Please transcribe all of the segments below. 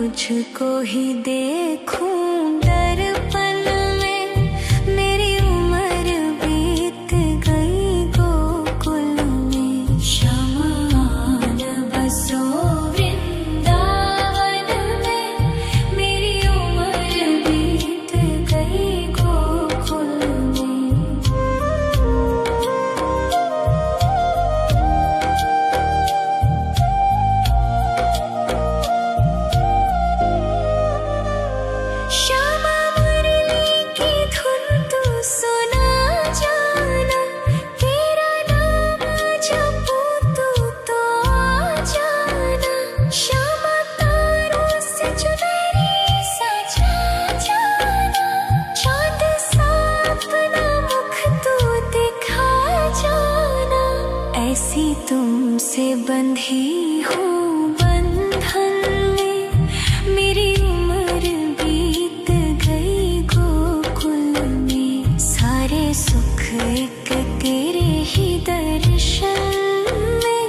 तुझको ही देखूं दर्पण में, मेरी उम्र बीत गई गोकुल में। शमान बसो वृंदावन में, मेरी उम्र बीत गई गोकुल में। श्यामा मुरली की धुन तू सुना जाना, तेरा नाम जपूं तू तो आ जाना। श्यामा तारों से चुनरी सजा जाना, चाँद सा अपना मुख तू दिखा जाना। ऐसी तुमसे बंधी हूँ बंधन में, मेरी उम्र बीत गई गोकुल में। सारे सुख एक तेरे ही दर्शन में,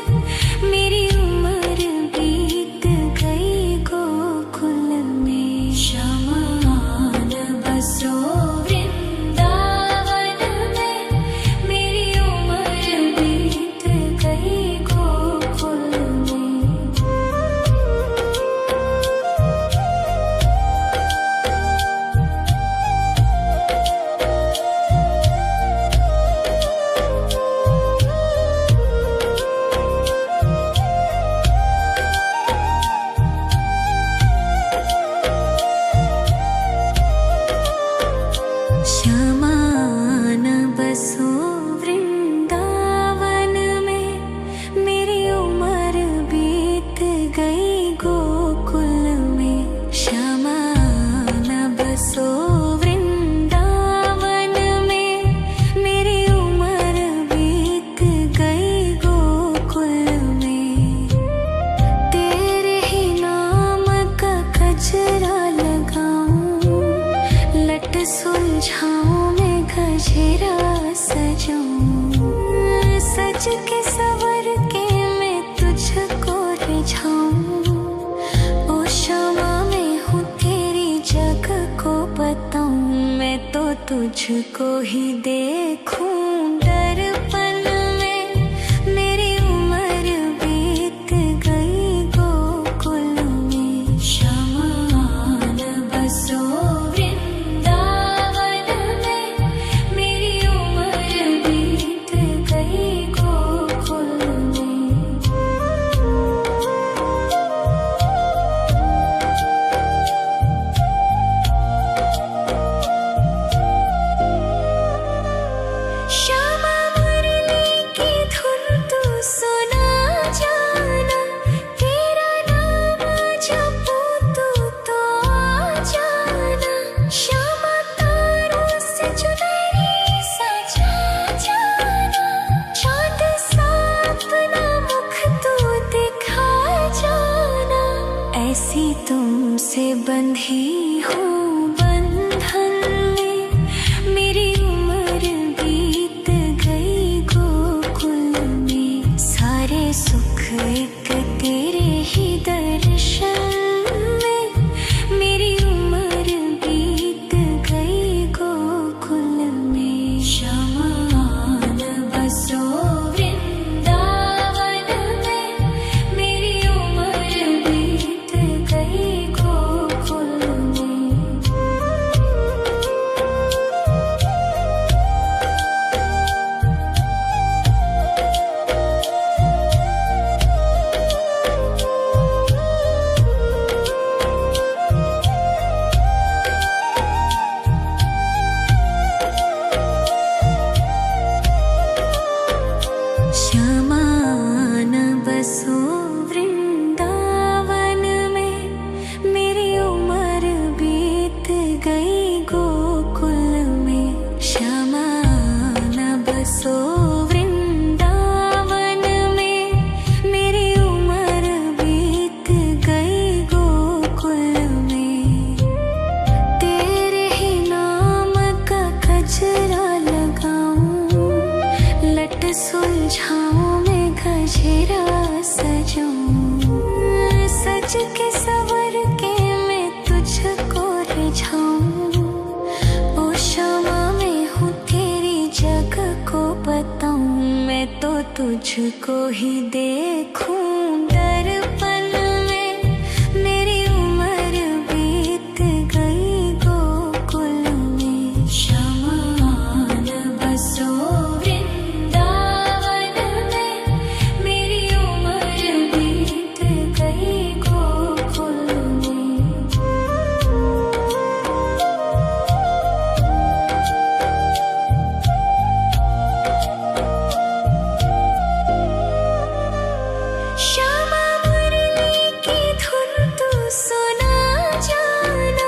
मेरी उम्र बीत गई गोकुल में। शमान बसो वृंदावन में, मेरी उम्र बीत गई गोकुल में। श्यामान बसो वृंदावन में, मेरी उम्र बीत गई गोकुल में। श्यामान बसो वृंदावन में, मेरी उम्र बीत गई गोकुल में। तेरे ही नाम का गजरा लगाऊं, लट सुलझाऊं मैं गजरा सजाऊं। सज के सवर के मैं तुझको रिझाऊं। ओ श्यामा मैं हूँ तेरी जग को बताऊं, मैं तो तुझको ही देखूं दर्पण में, मेरी उम्र बीत गई गोकुल में। शमान बसो वृंदावन में, मेरी उम्र बीत गई गोकुल में। श्यामा मुरली की धुन तू सुना जाना, तेरा नाम जपूं तू तो आ जाना। श्यामा तारों से चुनरी सजा जाना, चाँद सा अपना मुख तू दिखा जाना। ऐसी तुमसे बंधी हूँ बंधन में, मेरी उम्र बीत गई गोकुल में। सारे सुख एक तेरे ही दर्शन में, मेरी उम्र बीत गई गोकुल में। शमान बसो वृंदावन में, मेरी उम्र बीत गई गोकुल में। श्यामान बसो वृंदावन में, मेरी उम्र बीत गई गोकुल में। श्यामान बसो वृंदावन में, मेरी उम्र बीत गई गोकुल में। तेरे ही नाम का गजरा लगाऊं, लट सुलझाऊं मैं गजरा सजाऊं। सज के सवर के तुझको ही देखूं दर्पण में। मेरी उम्र बीत गई गोकुल में। शमान बसो वृंदावन में। मेरी उम्र बीत गई गोकुल में। श्यामा मुरली की धुन तू सुना जाना।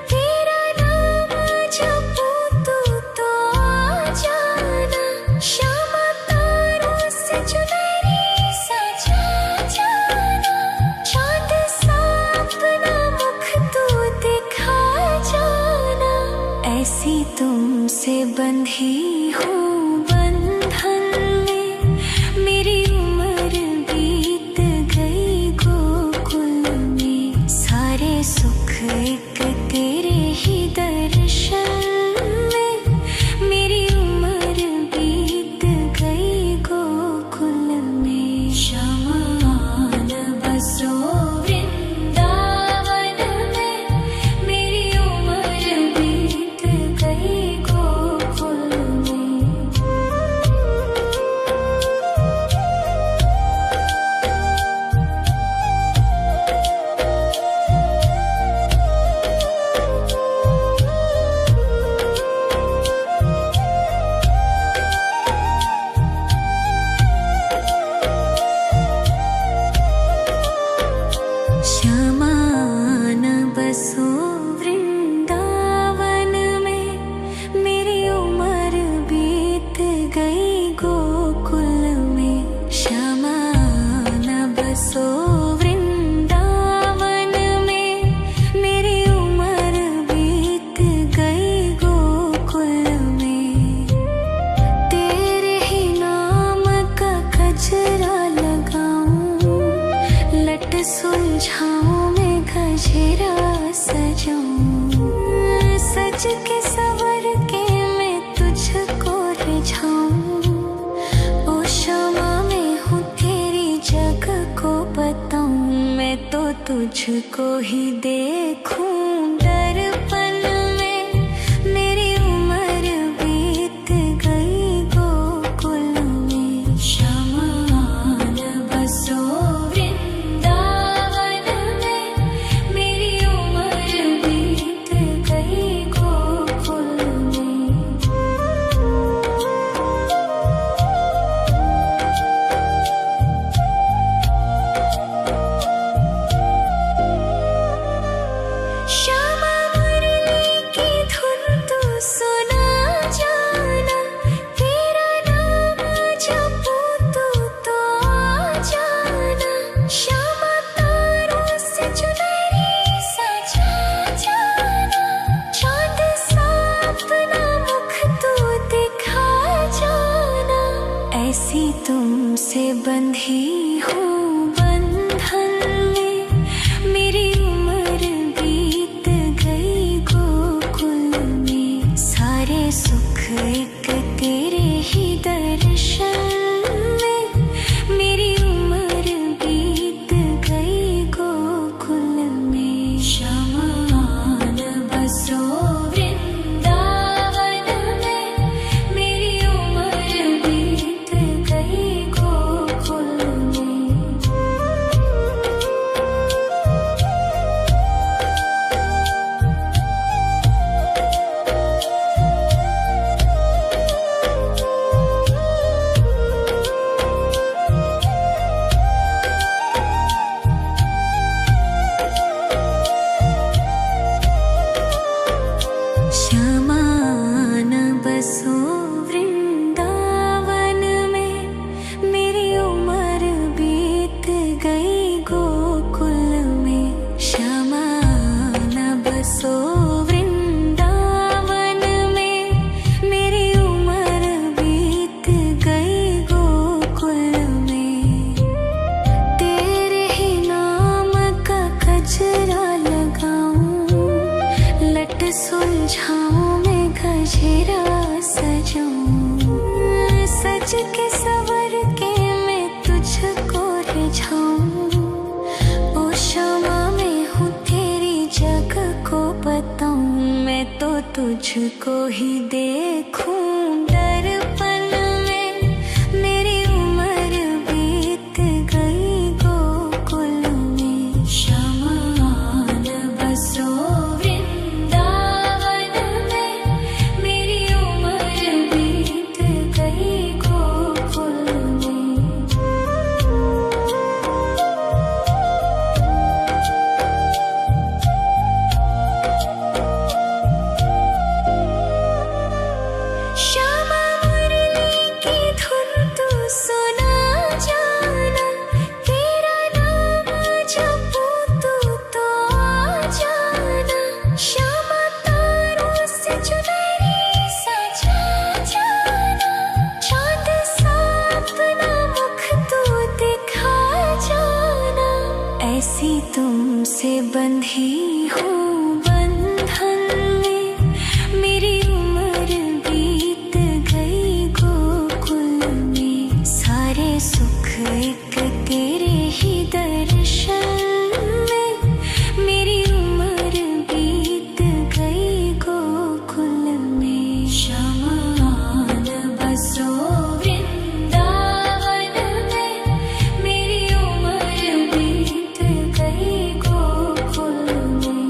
तेरा नाम जपूं तू तो आ जाना। श्यामा तारों से चुनरी सजा जाना। चांद सा अपना मुख तू दिखा जाना। ऐसी तुमसे बंधी हूँ बंधन में। मेरी उम्र बीत गई गोकुल में। सारे सुख एक तेरे ही दर्शन में। मेरी उम्र बीत गई गोकुल में। शमान बसो वृंदावन में। मेरी उम्र बीत गई गोकुल में। श्यामान बसो वृंदावन में। मेरी उम्र बीत गई गोकुल में। श्यामान बसो वृंदावन में। मेरी उम्र बीत गई गोकुल में। तेरे ही नाम का गजरा लगाऊं। लट सुलझाऊं मैं गजरा सजाऊं। सज के सवर के मैं तुझको रिझाऊं। ओ क्षमा मैं हूँ तेरी जग को बताऊं। मैं तो तुझको ही देखूं दर्पण में। मेरी उम्र बीत गई गोकुल में। शमान बसो वृंदावन में। मेरी उम्र बीत गई गोकुल में। श्यामा मुरली की धुन तू सुना जाना। तेरा नाम जपूं तू तो आ जाना। श्यामा तारों से चुनरी सजा जाना। चांद सा अपना मुख तू दिखा जाना। ऐसी तुमसे बंधी हूँ बंधन में। मेरी उम्र बीत गई गोकुल में। सारे सुख एक तेरे ही दर्शन में। मेरी उम्र बीत गई गोकुल में। शमान बसो वृंदावन में। मेरी उम्र बीत गई गोकुल में। श्यामान बसो वृंदावन में। मेरी उम्र बीत गई गोकुल में। श्यामान बसो वृंदावन में। मेरी उम्र बीत गई गोकुल में। तेरे ही नाम का गजरा लगाऊं। लट सुलझाऊं मैं गजरा सजाऊं। सज के सवर के तुझको ही देखूं दर्पण में। मेरी उम्र बीत गई गोकुल में, शमान बसो वृंदावन में। मेरी उम्र बीत गई गोकुल में। श्यामा मुरली की धुन तू सुना जाना, तेरा नाम जपूं तू तो आ जाना। श्यामा तारों से चुनरी सजा जाना, चांद सा अपना मुख तू दिखा जाना। ऐसी तुमसे बंधी हूँ बंधन में, मेरी उम्र बीत गई गोकुल में। सारे सुख एक तेरे ही दर्शन में, मेरी उम्र बीत गई गोकुल में। शमान बसो वृंदावन में, मेरी उम्र बीत गई गोकुल में।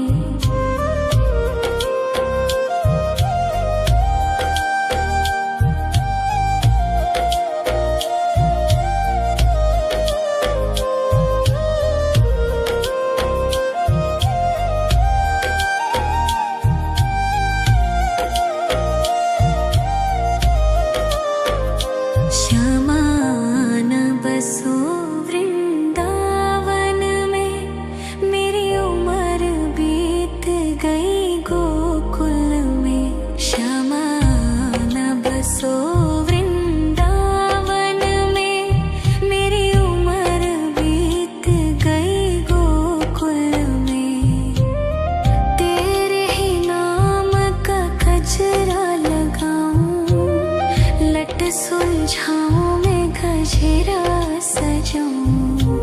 श्यामान बसो वृंदावन में, मेरी उम्र बीत गई गोकुल में। श्यामान बसो वृंदावन में, मेरी उम्र बीत गई गोकुल में। तेरे ही नाम का गजरा लगाऊं, लट सुलझाऊं मैं गजरा सजाऊं।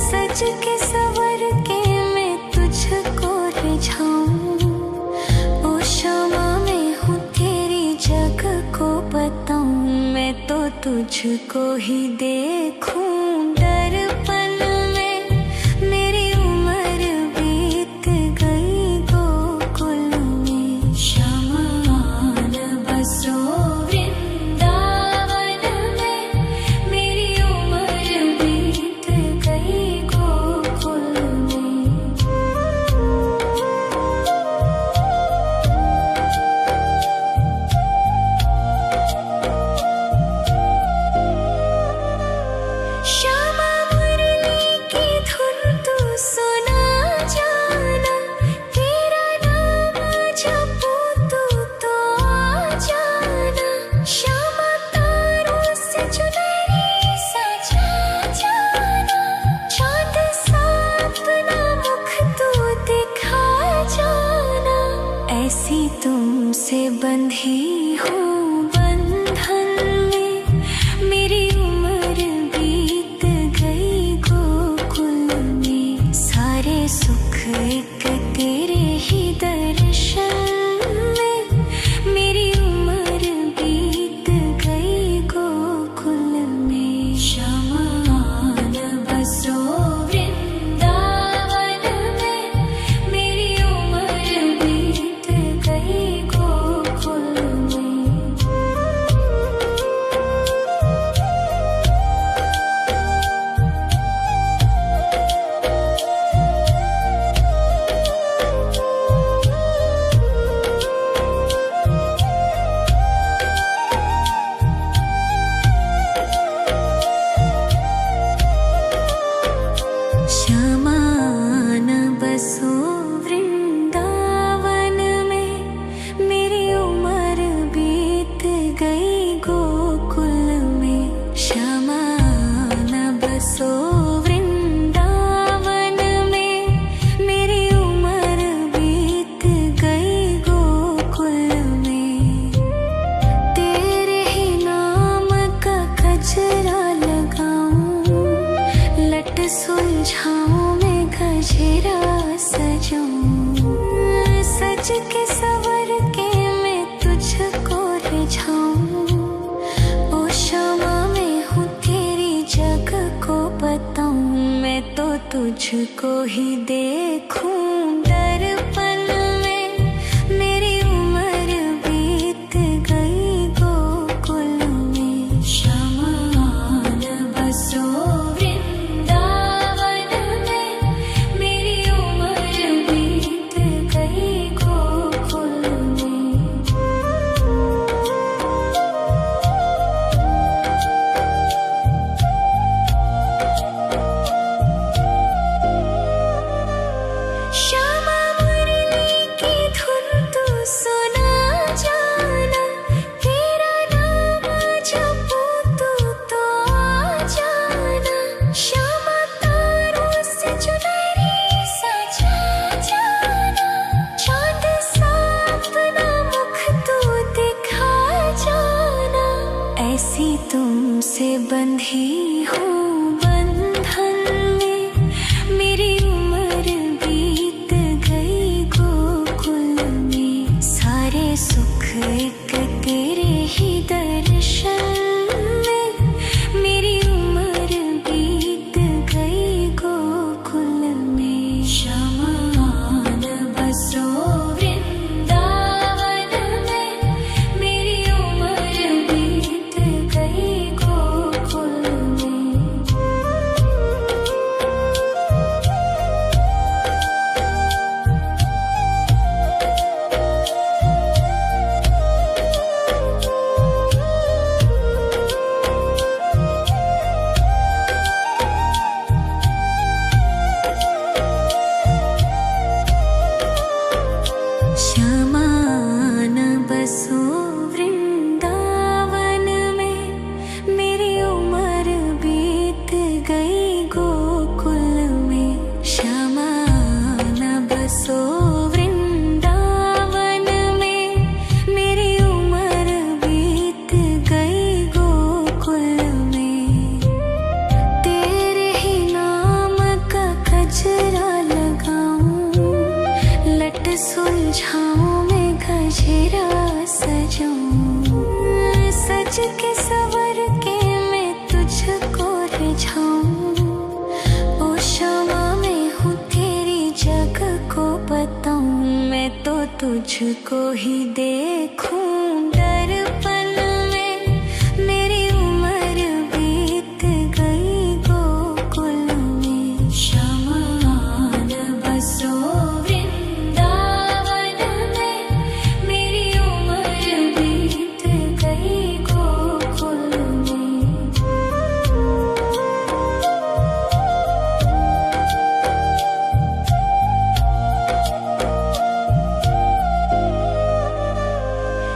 सज के सवर के मैं तुझको रिझाऊं। ओ क्षमा मैं हूँ तेरी जग को बताऊं, मैं तो तुझको ही देखूं दर्पण में। मेरी उम्र बीत गई गोकुल में, शमान बसो वृंदावन में। मेरी उम्र बीत गई गोकुल में। श्यामा मुरली की धुन तू सुना जाना, तेरा नाम जपूं तू तो आ जाना। श्यामा तारों से चुनरी सजा जाना, चांद सा अपना मुख तू दिखा जाना। ऐसी तुमसे बंधी हूँ बंधन में, मेरी उम्र बीत गई गोकुल में। सारे सुख एक तेरे ही दर्शन में, मेरी उम्र बीत गई गोकुल में। शमान बसो वृंदावन में, मेरी उम्र बीत गई गोकुल में। शमान बसो वृंदावन में, मेरी उम्र बीत गई गोकुल में। शमान बसो वृंदावन में, मेरी उम्र बीत गई गोकुल में। तेरे ही नाम का गजरा लगाऊं, लट सुलझाऊं मैं गजरा सजाऊं। सज के सवर के तुझको ही देखूं दर्पण में। मेरी उम्र बीत गई गोकुल में। शमान बसो वृंदावन में। मेरी उम्र बीत गई गोकुल में। श्यामा मुरली की धुन तू सुना जाना। तेरा नाम जपूं तू तो आ जाना। श्यामा तारों से चुनरी सजा जाना। चाँद सा अपना मुख तू दिखा जाना। ऐसी तुमसे बंधी हूँ बंधन में। मेरी उम्र बीत गई गोकुल में। सारे सुख एक तेरे ही दर्शन में। मेरी उम्र बीत गई गोकुल में। शमान बसो वृंदावन में। मेरी उम्र बीत गई गोकुल में। शमान बसो वृंदावन में। मेरी उम्र बीत गई गोकुल में। शमान बसो वृंदावन में। मेरी उम्र बीत गई गोकुल में। तेरे ही नाम का गजरा लगाऊं। लट सुलझाऊं मैं गजरा सजाऊं। सज के सवर के मैं तुझको रिझाऊं। ओ श्यामा मैं हूँ तेरी जग को बताऊं। मैं तो तुझको ही देखूं दर्पण में। मेरी उम्र बीत गई गोकुल में। शमान बसो वृंदावन में। मेरी उम्र बीत गई गोकुल में।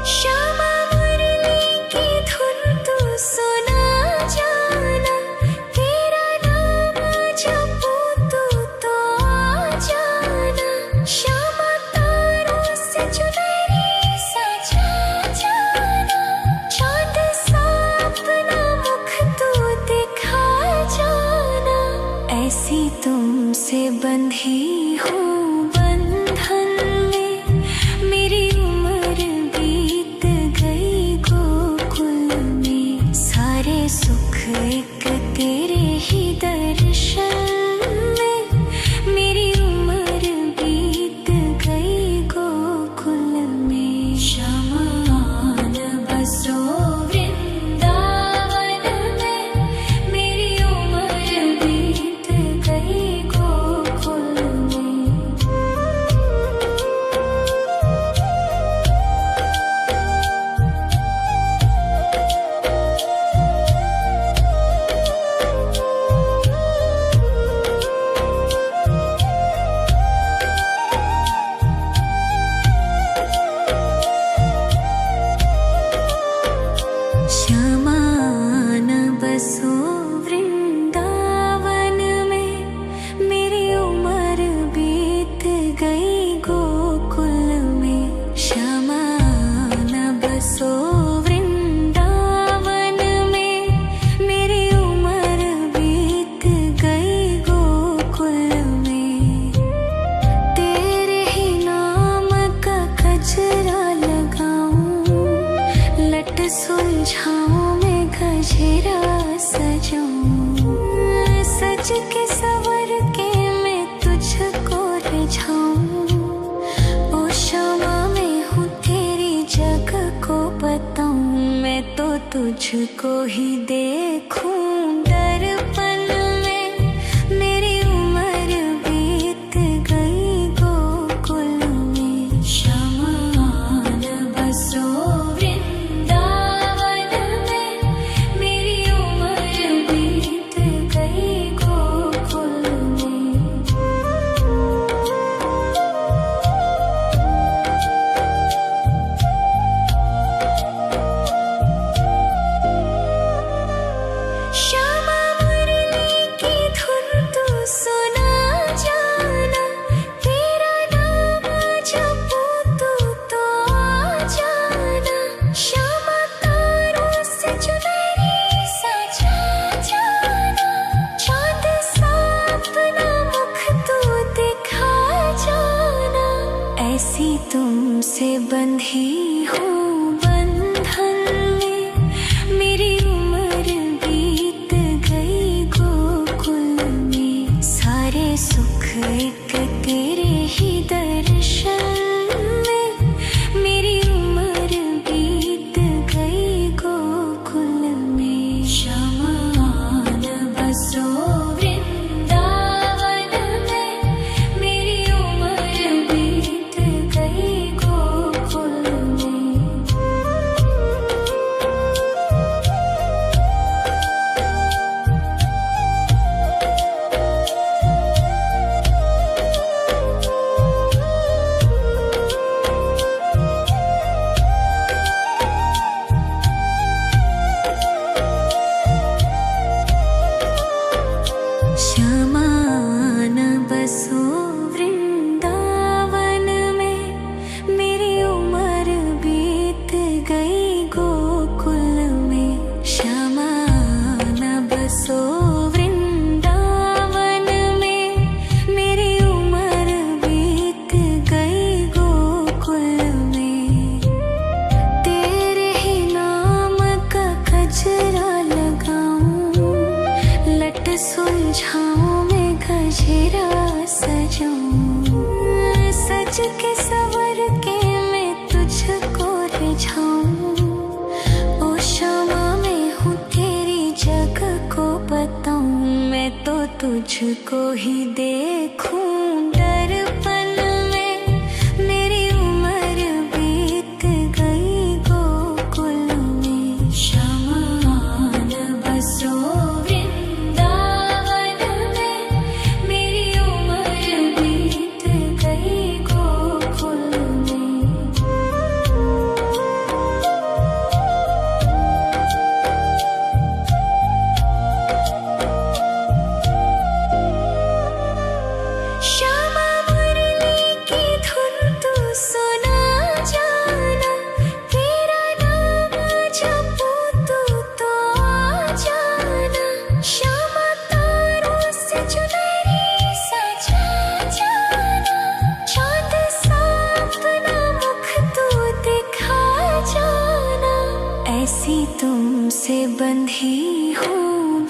श्यामा मुरली की धुन तू सुना जाना। तेरा नाम जपूं तू तो आ जाना। श्यामा तारों से चुनरी सजा जाना। चाँद सा अपना मुख तू दिखा जाना। ऐसी तुमसे बंधी हूँ बंधन में। मेरी उम्र बीत गई गोकुल में। सारे सुख एक तेरे ही दर्शन में। मेरी उम्र बीत गई गोकुल में। शमान बसो वृंदावन में। मेरी उम्र बीत गई गोकुल में। शमान बसो वृंदावन में। मेरी उम्र बीत गई गोकुल में। शमान बसो वृंदावन में। मेरी उम्र बीत गई गोकुल में। तेरे ही नाम का गजरा लगाऊं। लट सुलझाऊं मैं गजरा सजाऊं। सज के सवर के मैं तुझको रिझाऊं, ओ क्षमा में हूँ तेरी जग को बताऊं, मैं तो तुझको ही देखूं दर्पण में, मेरी उम्र बीत गई गोकुल में। शमान बसो वृंदावन में, मेरी उम्र बीत गई गोकुल में। श्यामा मुरली की धुन तू सुना जाना, तेरा नाम जपूं तो आ जाना। श्यामा तारों से चुनरी सजा जाना, चांद सा अपना मुख तू दिखा जाना। ऐसी तुमसे बंधी हूँ बंधन में, मेरी उम्र बीत गई गोकुल में। सारे सुख एक तेरे ही दर्शन में, मेरी उम्र बीत गई गोकुल में। शमान बसो वृंदावन में, मेरी उम्र बीत गई गोकुल में। श्यामान बसो वृंदावन में, मेरी उम्र बीत गई गोकुल में। श्यामान बसो वृंदावन में, मेरी उम्र बीत गई गोकुल में। तेरे ही नाम का गजरा लगाऊं, लट सुलझाऊं मैं गजरा सजाऊं। सज के सवर के मैं तुझको रिझाऊं, ओ क्षमा में हूँ तेरी जग को बताऊं, मैं तो तुझको ही देखूं दर्पण में, मेरी उम्र बीत गई गोकुल में। शमान बसो वृंदावन में, मेरी उम्र बीत गई गोकुल में। श्यामा मुरली की धुन तू सुना जाना, तेरा नाम जपूं तो आ जाना। श्यामा तारों से चुनरी सजा जाना, चांद सा अपना मुख तू दिखा जाना। ऐसी तुमसे बंधी हूँ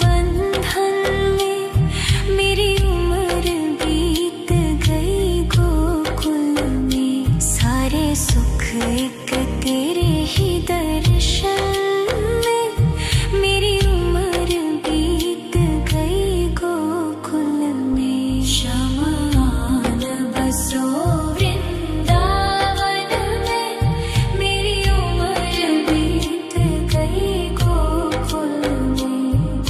बंधन में, मेरी उम्र बीत गई गोकुल में। सारे सुख एक तेरे ही दर्शन में, मेरी उम्र बीत गई गोकुल में। शमान बसो वृंदावन में, मेरी उम्र बीत गई गोकुल में।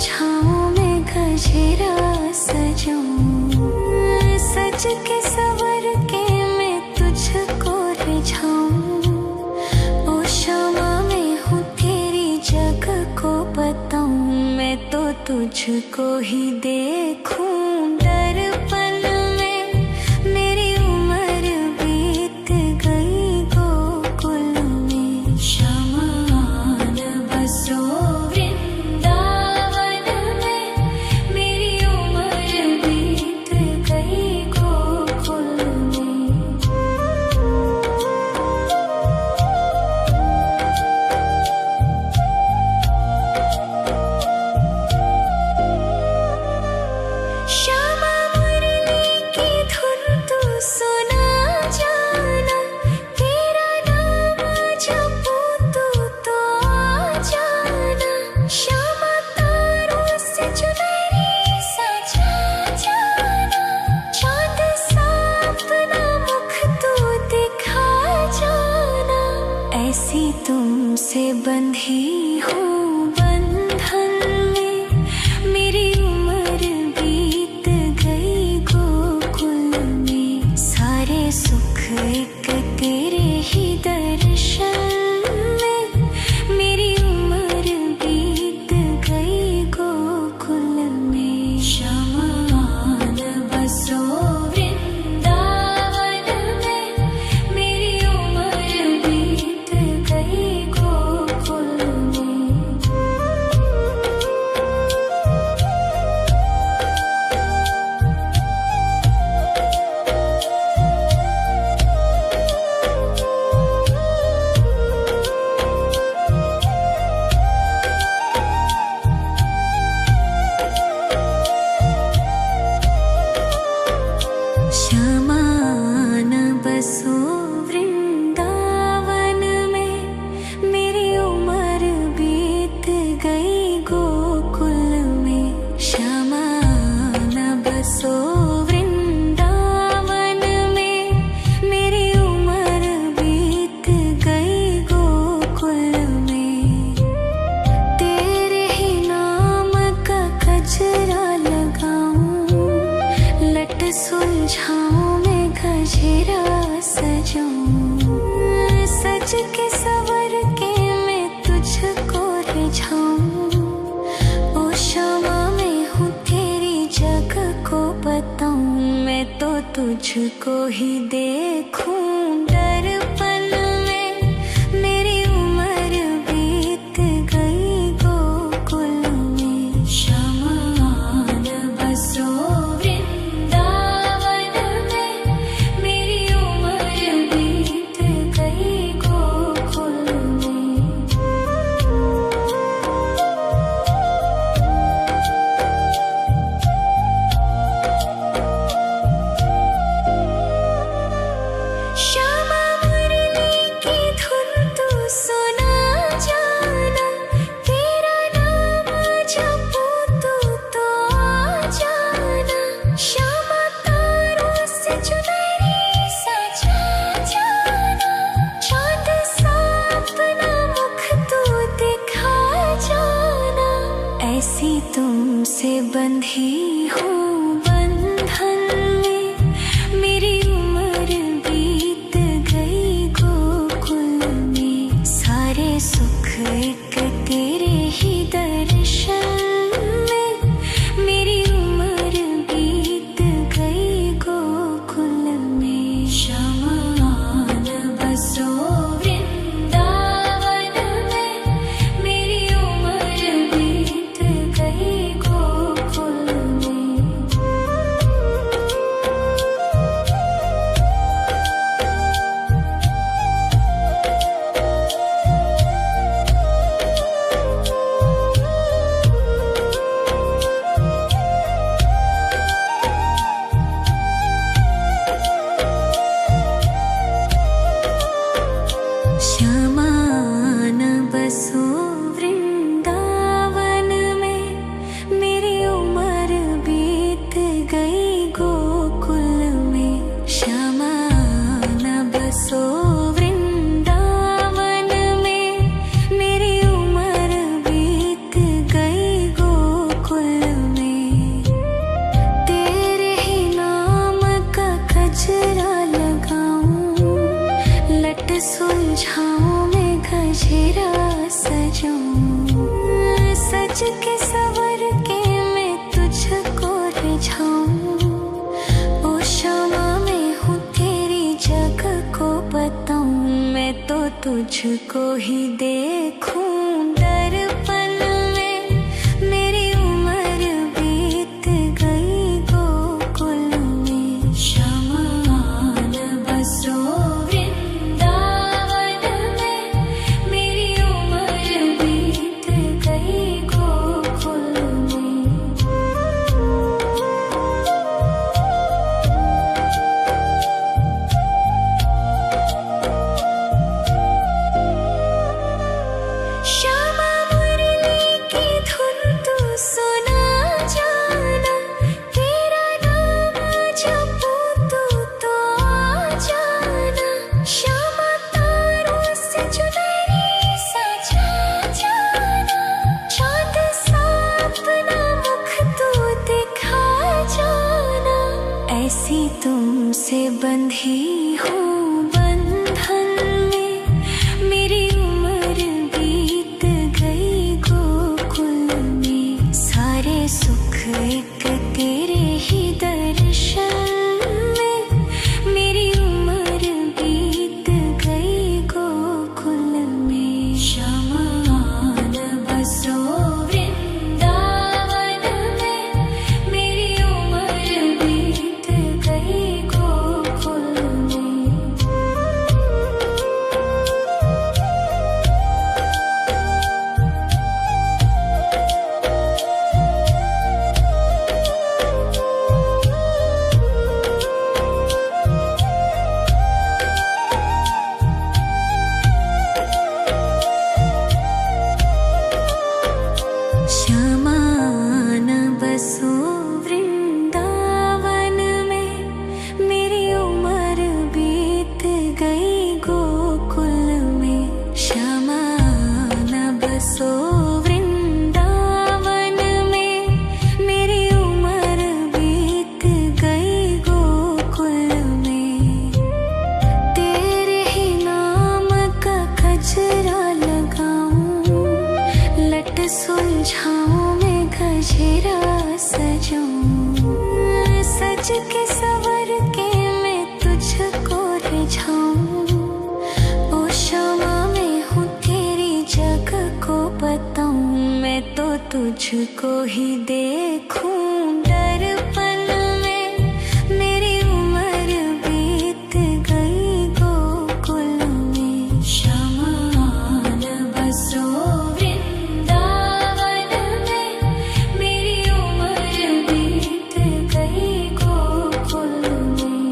सुलझाऊं मैं गजरा सजाऊं, सज के सवर के मैं तुझको रिझाऊं। ओ शमा मैं हूँ तेरी जग को बताऊं, मैं तो तुझको ही देखूं। दर्पण में मेरी उम्र बीत गई गोकुल में, शमान बसो वृंदावन में, मेरी उम्र बीत गई गोकुल में। श्यामा मुरली की धुन तू सुना जाना, तेरा नाम जपूं तो आ जाना। श्यामा तारों से चुनरी सजा जाना, चांद सा अपना मुख तू दिखा जाना। ऐसी तुमसे बंधी हूँ बंधन में, मेरी उम्र बीत गई गोकुल में। सारे सुख एक तेरे ही दर्शन में, मेरी उम्र बीत गई गोकुल में। शमान बसो वृंदावन में, मेरी उम्र बीत गई गोकुल में। शमान बसो वृंदावन में, मेरी उम्र बीत गई गोकुल में। शमान बसो वृंदावन में, मेरी उम्र बीत गई गोकुल में। तेरे ही नाम का गजरा लगाऊं, लट सुलझाऊं मैं गजरा सजाऊं, सज के सवर के मैं तुझको रिझाऊं। ओ शमा मैं हूँ तेरी जग को बताऊं, मैं तो तुझको ही देखूं। दर्पण में मेरी उम्र बीत गई गोकुल में। शमान बसो वृंदावन में, मेरी उम्र बीत गई गोकुल में। श्यामा मुरली की धुन तू सुना जाना, तेरा नाम जपूं तो आ जाना। श्यामा तारों से चुनरी सजा जाना, चांद सा अपना मुख तू दिखा जाना। ऐसी तुमसे बंधी हूँ बंधन में, मेरी उम्र बीत गई गोकुल में। सारे सुख एक तेरे ही दर्शन में, मेरी उम्र बीत गई गोकुल में। शमान बसो वृंदावन में, मेरी उम्र बीत गई गोकुल में। गजरा सजाऊं, सज के सवर के मैं तुझको रिझाऊं। ओ शामा मैं हूँ तेरी जग को बताऊं, मैं तो तुझको ही देखूं दर्पण में। मेरी उम्र बीत गई गोकुल में, श्यामा आन बसो वृंदावन में। मेरी उम्र बीत गई गोकुल में। श्यामा मुरली की धुन तू सुना जाना, तेरा नाम जपूं तो आ जाना। श्यामा तारों से चुनरी सजा जाना, चाँद सा अपना मुख तू दिखा जाना। ऐसी तुमसे बंधी हूँ बंधन में, मेरी उम्र बीत गई गोकुल में। सारे सुख एक तेरे ही दर्शन में, मेरी उम्र बीत गई गोकुल में। श्यामा आन बसो वृंदावन में, मेरी उम्र बीत गई गोकुल में। श्यामा आन बसो वृंदावन में, मेरी उम्र बीत गई गोकुल में। श्यामा आन बसो वृंदावन में, मेरी उम्र बीत गई गोकुल में। तेरे ही नाम का गजरा लगाऊं, लट सुलझाऊं मैं गजरा सजाऊं। सज के सवर के मैं तुझको रिझाऊं। ओ शामा मैं हूँ तेरी जग को बताऊं, मैं तो तुझको ही देखूं दर्पण में। मेरी उम्र बीत गई गोकुल में। श्यामा आन बसो वृंदावन में, मेरी उम्र बीत गई गोकुल में।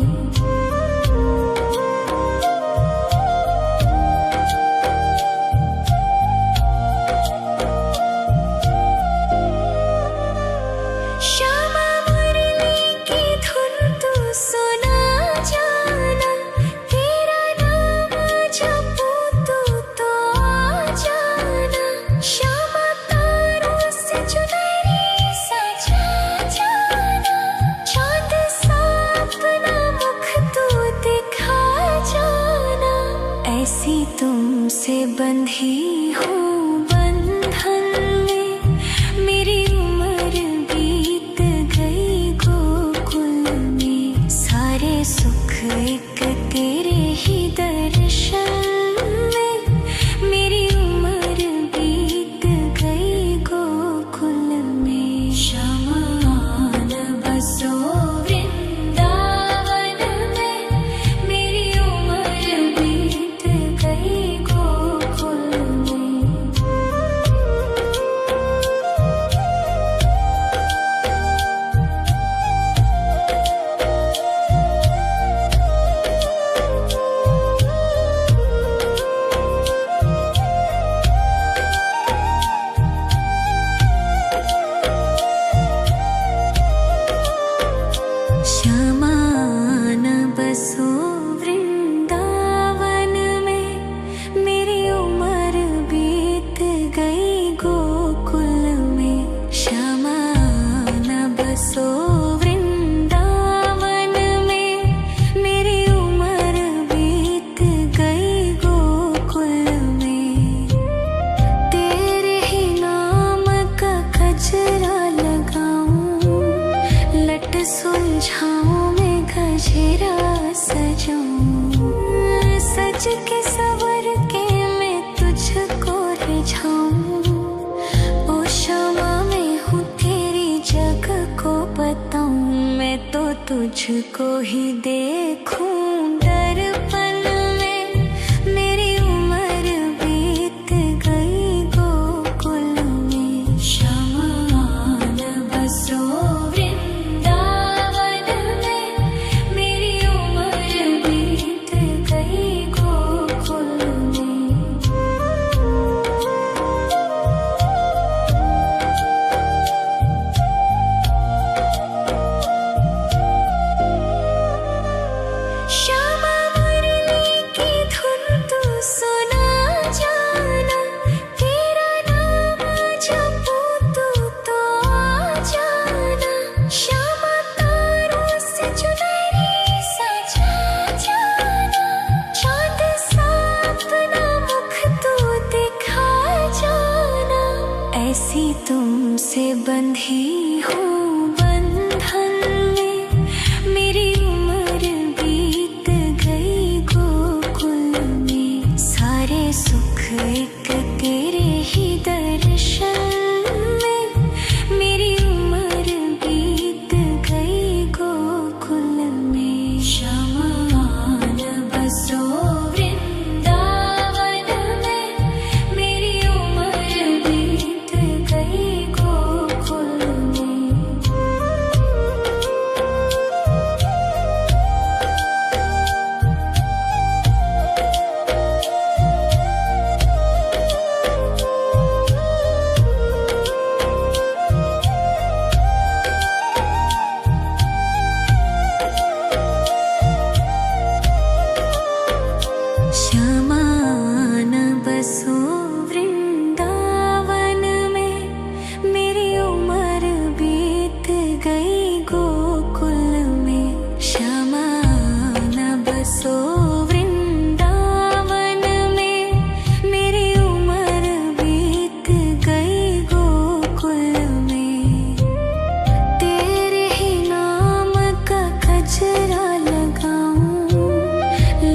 श्यामा मुरली की धुन तू सुना जाना, तेरा नाम जपूं तो आ जाना। श्यामा तारों से चुनरी सजा जाना, चाँद सा अपना मुख तू दिखा जाना। ऐसी तुमसे बंधी हूँ बंधन में, मेरी उम्र बीत गई गोकुल में। सारे सुख एक तेरे ही दर्शन में, मेरी उम्र बीत गई गोकुल में। श्यामा आन बसो वृंदावन में, मेरी उम्र बीत गई गोकुल में। सज के सवर के मैं तुझको रिझाऊं। ओ क्षमा मैं हूँ तेरी जग को बताऊं। मैं तो तुझको ही देखूं दर्पण में। मेरी उम्र बीत गई गोकुल में। श्यामान बसो वृंदावन में। मेरी उम्र बीत गई गोकुल में। श्यामा मुरली की धुन तू सुना जाना। तेरा नाम जपूं तू तो आ जाना। श्यामा तारों से चुनरी सजा जाना। चांद सा अपना मुख तू दिखा जाना। ऐसी तुमसे बंधी हूँ बंधन में। मेरी उम्र बीत गई गोकुल में। सारे सुख एक तेरे ही दर्शन में। मेरी उम्र बीत गई गोकुल में। श्यामान बसो वृंदावन में। मेरी उम्र बीत गई गोकुल में। श्यामान बसो वृंदावन में। मेरी उम्र बीत गई गोकुल में। श्यामान बसो वृंदावन में। मेरी उम्र बीत गई गोकुल में। तेरे ही नाम का गजरा लगाऊं।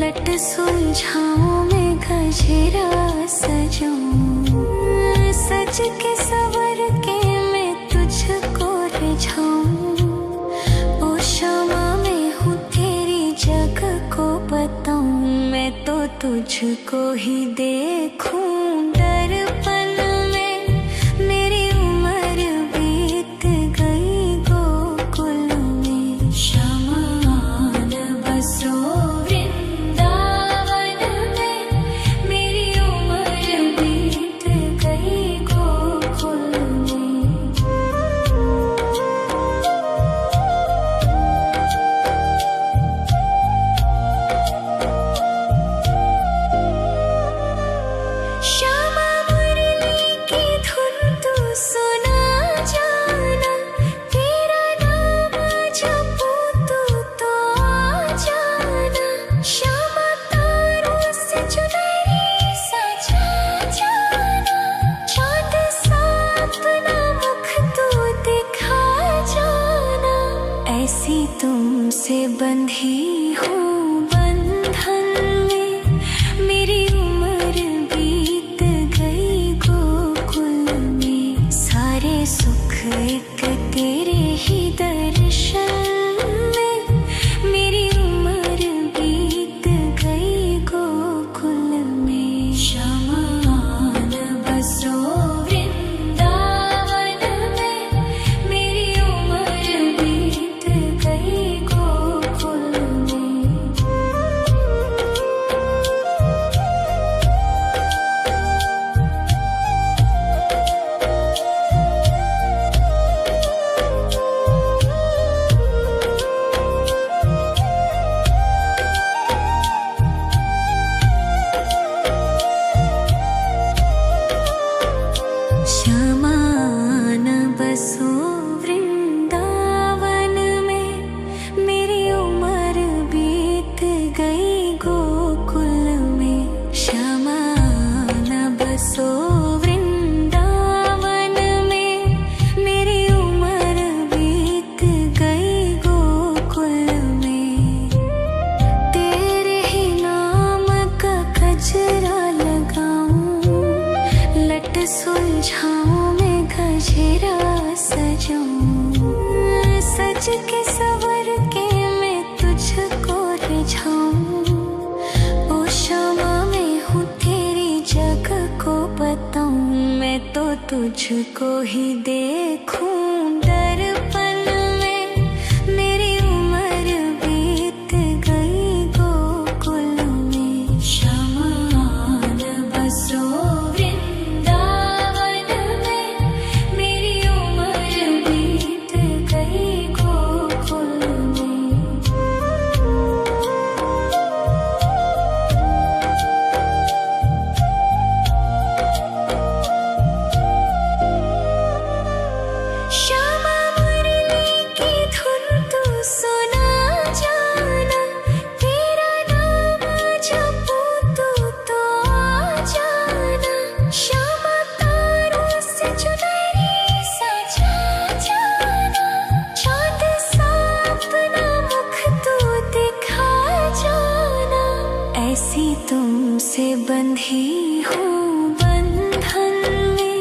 लट सुलझाऊं मैं गजरा सजाऊं। सज के सवर के मैं तुझको रिझाऊं। ओ क्षमा मैं हूँ तेरी जग को बताऊं। मैं तो तुझको ही देखूं दर्पण में। मेरी उम्र बीत गई गोकुल में। श्यामान बसो वृंदावन में। मेरी उम्र बीत गई गोकुल में। श्यामा मुरली सुलझाऊं मैं गजरा सजाऊं, सज के सवर के मैं तुझको रिझाऊं। ओ शमा मैं हूँ तेरी जग को बताऊं, मैं तो तुझको ही देखूं दर्पण में। मेरी उम्र बीत गई गोकुल में, शमान बसो वृंदावन में। मेरी उम्र बीत गई गोकुल में। श्यामा मुरली की धुन तू सुना जाना, तेरा नाम जपूं तो आ जाना। श्यामा तारों से चुनरी सजा जाना, चाँद सा अपना मुख तू दिखा जाना। ऐसी तुमसे बंधी हूँ बंधन में,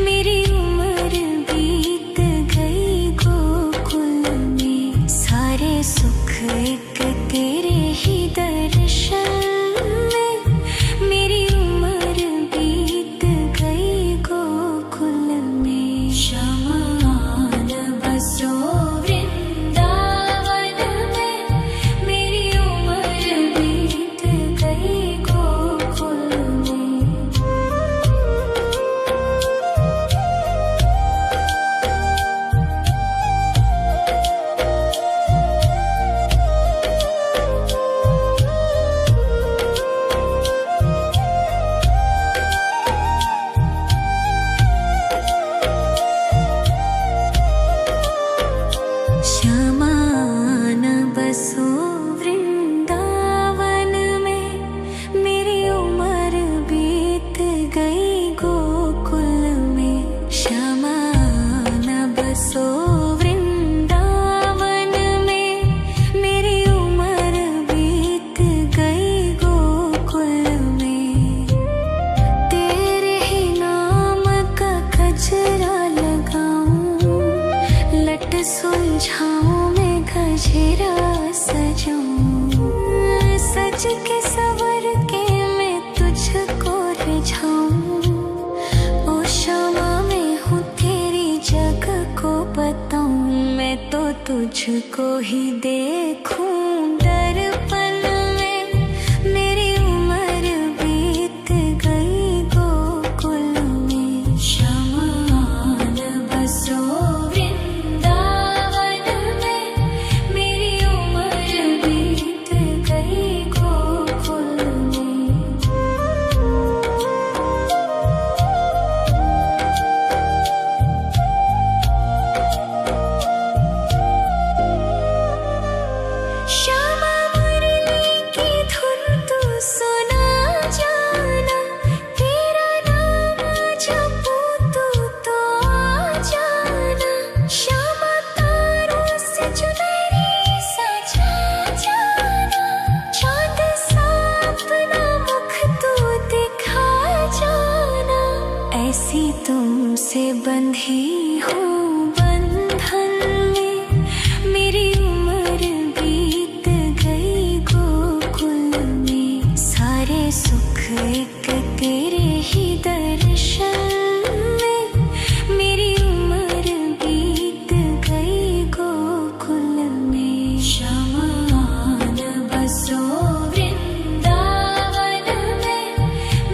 मेरी उम्र बीत गई गोकुल में। सारे सुख एक तेरे ही दर्शन में, मेरी उम्र बीत गई गोकुल में। शमान बसो वृंदावन में, मेरी उम्र बीत गई गोकुल में। शमान बसो वृंदावन में, मेरी उम्र बीत गई गोकुल में। शमान बसो वृंदावन में, मेरी उम्र बीत गई गोकुल में। तेरे ही नाम का गजरा लगाऊं, लट सुलझाऊं मैं गजरा सजाऊं। सज के सवर के मैं तुझको रिझाऊं। ओ शमा मैं हूँ तेरी जग को बताऊं, मैं तो तुझको ही देखूं दर्पण में। मेरी उम्र बीत गई गोकुल में। शमान बसो वृंदावन में, मेरी उम्र बीत गई गोकुल में। श्यामा मुरली की धुन तू सुना जाना, तेरा नाम जपूं तो आ जाना। श्यामा तारों से चुनरी सजा जाना, चाँद सा अपना मुख तू दिखा जाना। ऐसी तुमसे बंधी हूँ बंधन में, मेरी उम्र बीत गई गोकुल में। सारे सुख एक तेरे ही दर्शन में, मेरी उम्र बीत गई गोकुल में। शमान बसो वृंदावन में,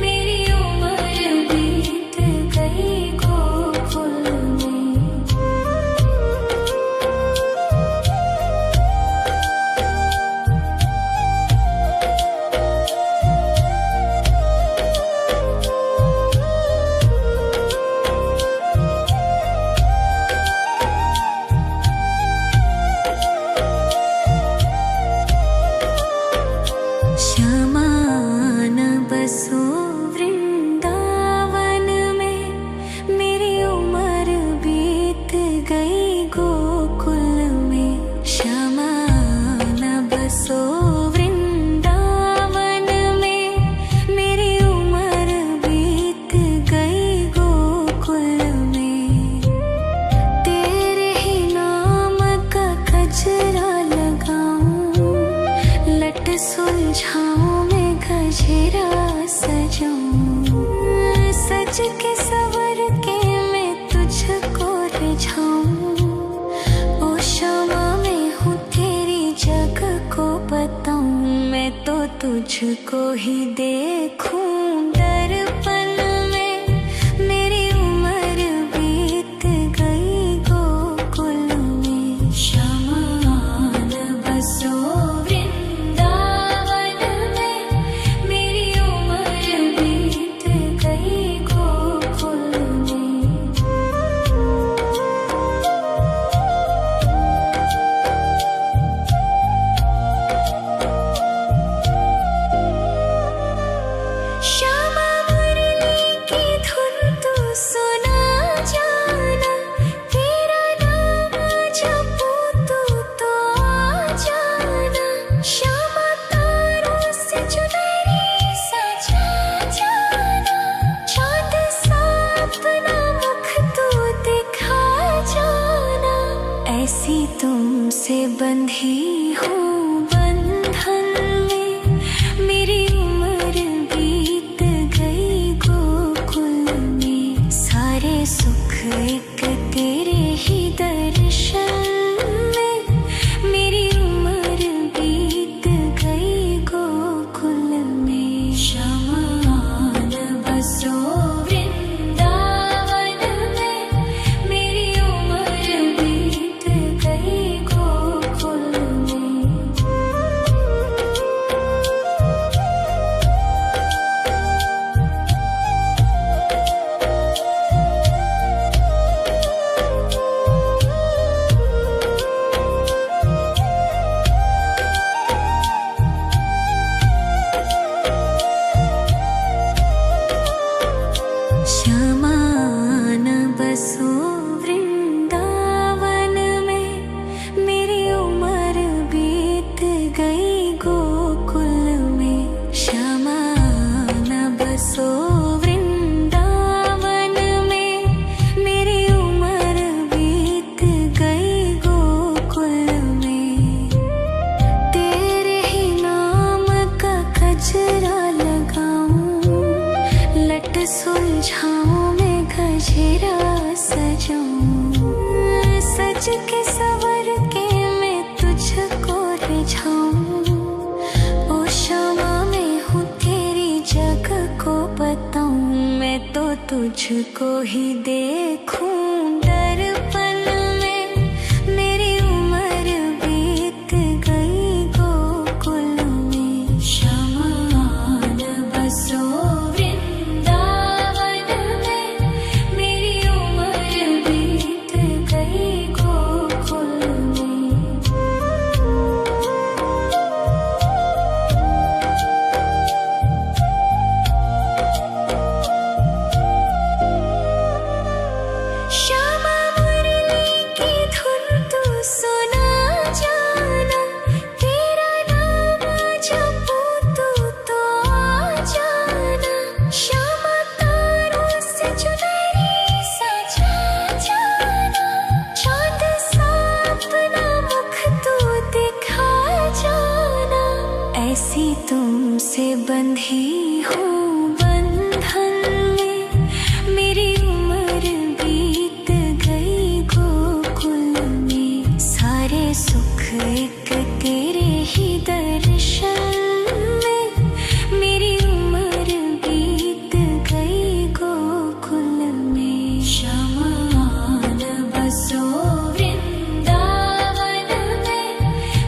मेरी उम्र बीत गई गोकुल में। शमान बसो वृंदावन में, मेरी उम्र बीत गई गोकुल में। शमान बसो वृंदावन में, मेरी उम्र बीत गई गोकुल सुलझाऊं मैं गजरा सजाऊं, सज के सवर के मैं तुझको रिझाऊं। ओ शमा मैं हूँ तेरी जग को बताऊं, मैं तो तुझको ही देखूं दर्पण में। मेरी उम्र बीत गई गोकुल में, शमा न बसो वृंदावन में। मेरी उम्र बीत गई गोकुल में। श्यामा मुरली की धुन तू सुना जाना, तेरा नाम जपूं तो आ जाना। श्यामा तारों से चुनरी सजा जाना, चाँद सा अपना मुख तू दिखा जाना। ऐसी तुमसे बंधी हूँ बंधन में, मेरी उम्र बीत गई गोकुल में। सारे सुख एक तेरे ही दर्शन में, मेरी उम्र बीत गई गोकुल में। शमा न बसो वृंदावन में, मेरी उम्र बीत गई गोकुल में। श्यामा न बसो वृंदावन में, मेरी उम्र बीत गई गोकुल में। श्यामा न बसो वृंदावन में, मेरी उम्र बीत गई गोकुल में। तेरे ही नाम का गजरा लगाऊं, लट सुलझाऊं मैं गजरा सजाऊं। सज के सवर के मैं तुझको रिझाऊं। ओ शमा मैं हूँ तेरी जग को बताऊं, मैं तो तुझको ही देखूं दर्पण में। मेरी उम्र बीत गई गोकुल में। शमा न बसो वृंदावन में, मेरी उम्र बीत गई गोकुल में। श्यामा मुरली की धुन तू सुना जाना, तेरा नाम जपूं तो आ जाना। श्यामा तारों से चुनरी सजा जाना, चाँद सा अपना मुख तू दिखा जाना। ऐसी तुमसे बंधी हूँ बंधन में, मेरी उम्र बीत गई गोकुल में। सारे सुख एक तेरे ही दर्शन में, मेरी उम्र बीत गई गोकुल में। शमा न बसो वृंदावन में,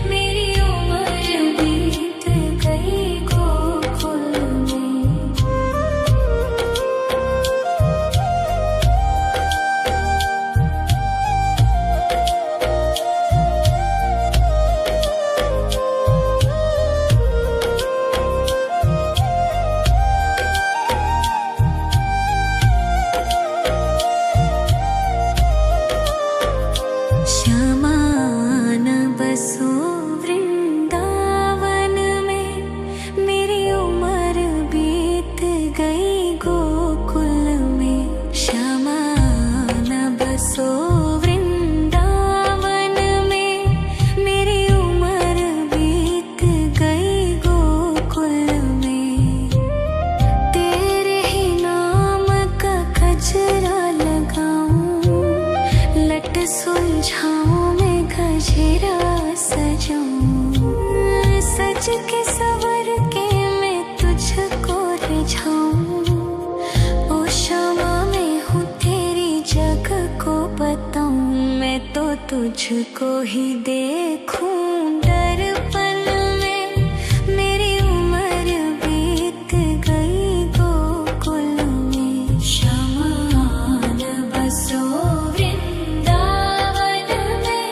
मेरी उम्र बीत गई गोकुल में। सवर के मैं तुझको रिझाऊं। ओ क्षमा मैं हूँ तेरी जग को बताऊं। मैं तो तुझको ही देखूं दर्पण में। मेरी उम्र बीत गई गोकुल में। श्यामान बसो वृंदावन में।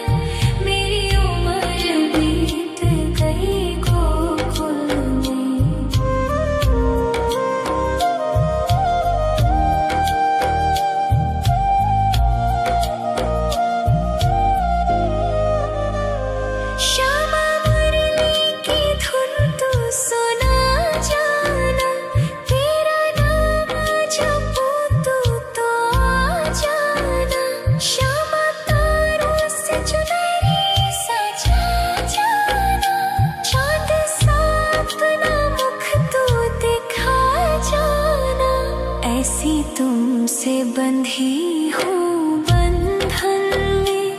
मेरी उम्र बीत गई गोकुल में। श्यामा मुरली की धुन तू सुना जाना। तेरा नाम जपूं तू तो आ जाना। श्यामा तारों से चुनरी सजा जाना। चाँद सा अपना मुख तू दिखा जाना। ऐसी तुमसे बंधी हूँ बंधन में।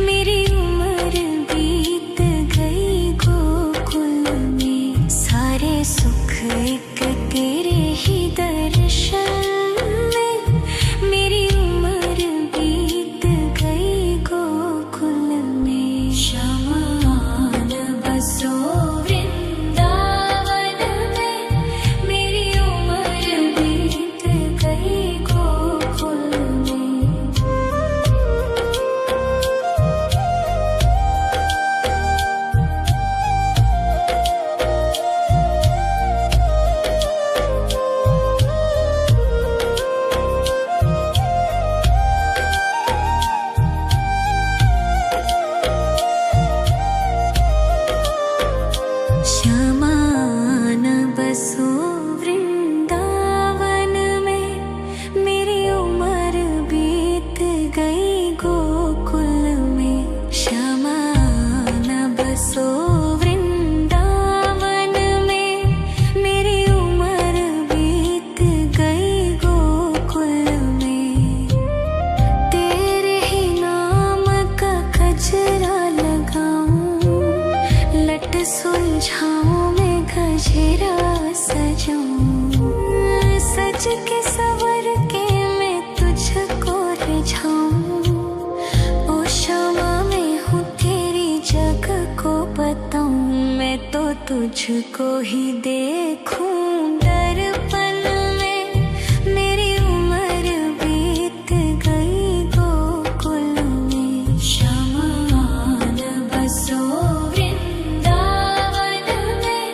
मेरी उम्र बीत गई गोकुल में। सारे सुख एक तेरे ही दर्शन में। मेरी उम्र बीत गई गोकुल में। श्यामान बसो वृंदावन में। मेरी उम्र बीत गई गोकुल में। श्यामान बसो वृंदावन में। मेरी उम्र बीत गई गोकुल में। श्यामान बसो वृंदावन में। मेरी उम्र बीत गई गोकुल में। तेरे ही नाम का गजरा लगाऊं। लट सुलझाऊं मैं गजरा सजाऊं। सज के सवर के मैं तुझको रिझाऊं। ओ क्षमा मैं हूँ तेरी जग को बताऊं। मैं तो तुझको ही देखूं दर्पण में। मेरी उम्र बीत गई गोकुल में। श्यामान बसो वृंदावन में।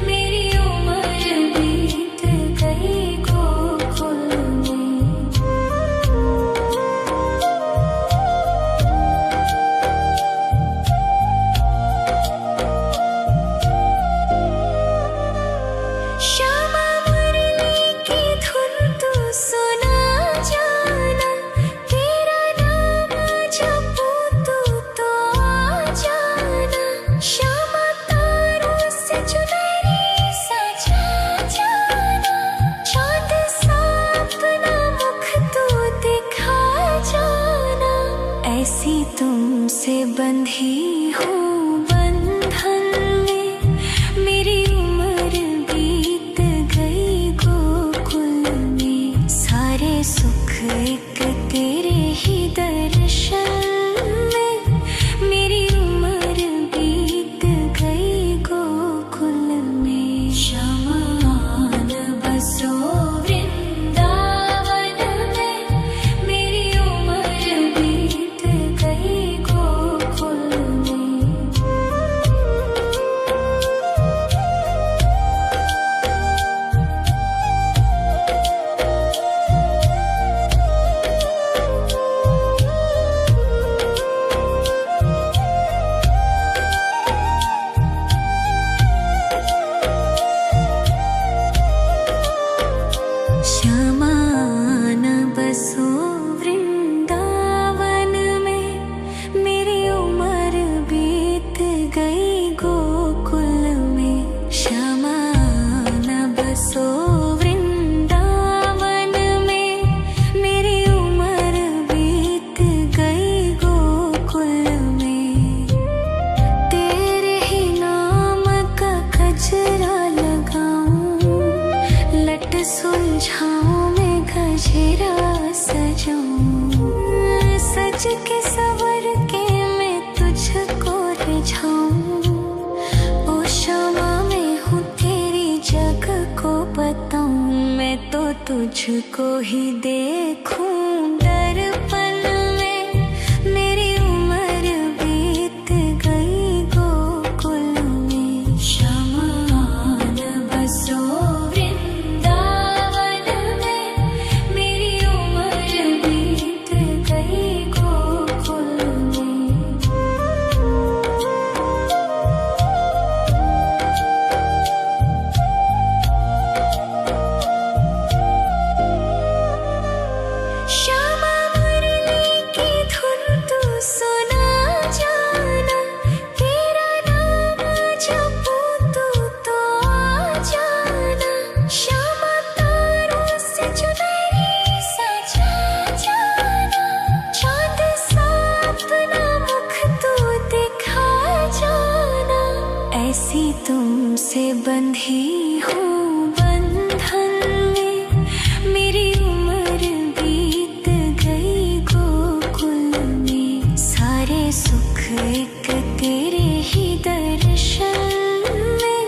मेरी उम्र बीत गई गोकुल में। सुलझाऊं मैं गजरा सजाऊं, सज के सवर के मैं तुझको रिझाऊं। ओ शमा मैं हूँ तेरी जग को बताऊं, मैं तो तुझको ही देखूं दर्पण में। मेरी उम्र बीत गई गोकुल में, शमान बसो वृंदावन में। मेरी उम्र बीत गई गोकुल में। श्यामा मुरली की धुन तू सुना जाना, तेरा नाम जपूं तू तो आ जाना। श्यामा तारों से चुनरी सजा जाना, चाँद सा अपना मुख तू दिखा जाना। ऐसी तुमसे बंधी हूँ बंधन में, मेरी उम्र बीत गई गोकुल में। सारे सुख एक तेरे ही दर्शन में,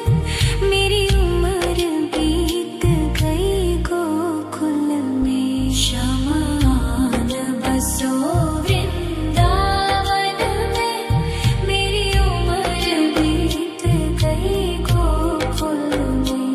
मेरी उम्र बीत गई गोकुल में। शमान बसो वृंदावन में, मेरी उम्र बीत गई गोकुल में।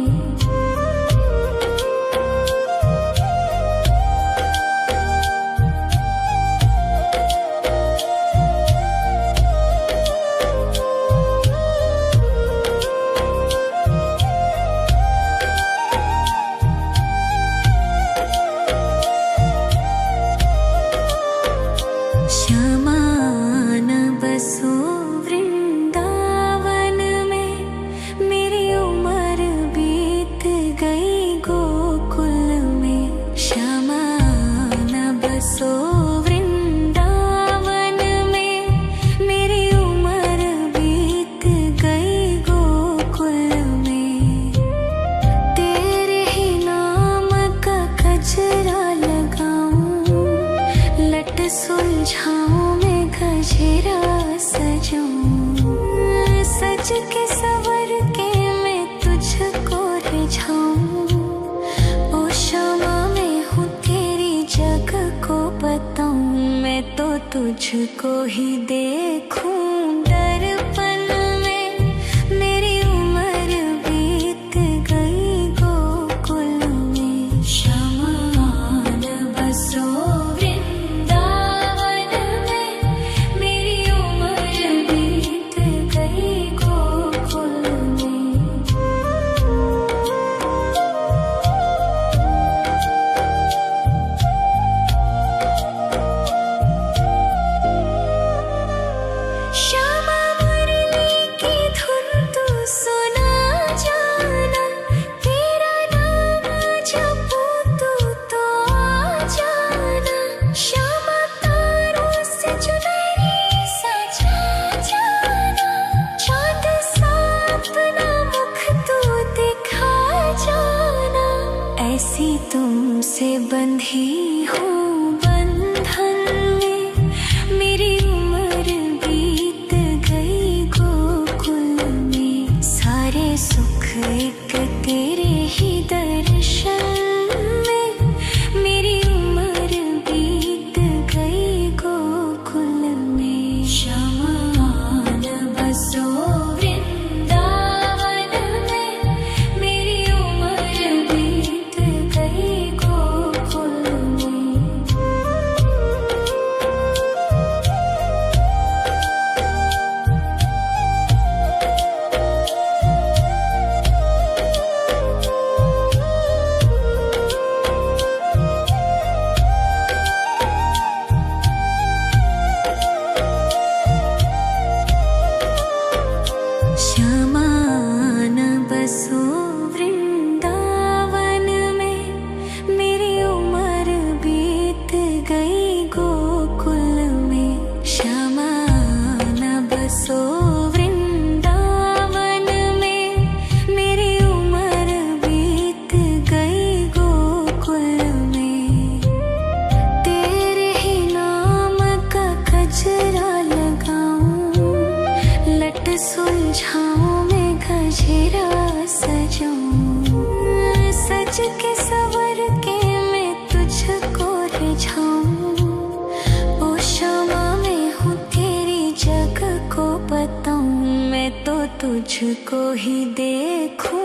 शमान बसो वृंदावन में, मेरी उम्र बीत गई गोकुल में। शमान बसो वृंदावन में, मेरी उम्र बीत गई गोकुल में। तेरे ही नाम का गजरा लगाऊं, लट सुलझाऊं मैं गजरा सजाऊं, सज के सवर के मैं तुझको रिझाऊं। ओ शमा मैं हूँ तेरी जग को बताऊं, मैं तो तुझको ही देखूं दर्पण में। मेरी उम्र बीत गई गोकुल में। शमान बसो वृंदावन में, मेरी उम्र बीत गई गोकुल में। श्यामा मुरली की धुन तू सुना जाना, तेरा नाम जपूं तू तो आ जाना। श्यामा तारों से चुनरी सजा जाना, चाँद सा अपना मुख तू दिखा जाना। ऐसी तुमसे बंधी हूँ बंधन में, मेरी उम्र बीत गई गोकुल में। सारे सुख एक तेरे ही दर्शन में, मेरी उम्र बीत गई गोकुल में। शमान बसो वृंदावन में, मेरी उम्र बीत गई गोकुल में। जाऊं, सज के सवर के मैं तुझको रिझाऊं। ओ शमा मैं हूँ तेरी जग को बताऊं, मैं तो तुझको ही देखूं।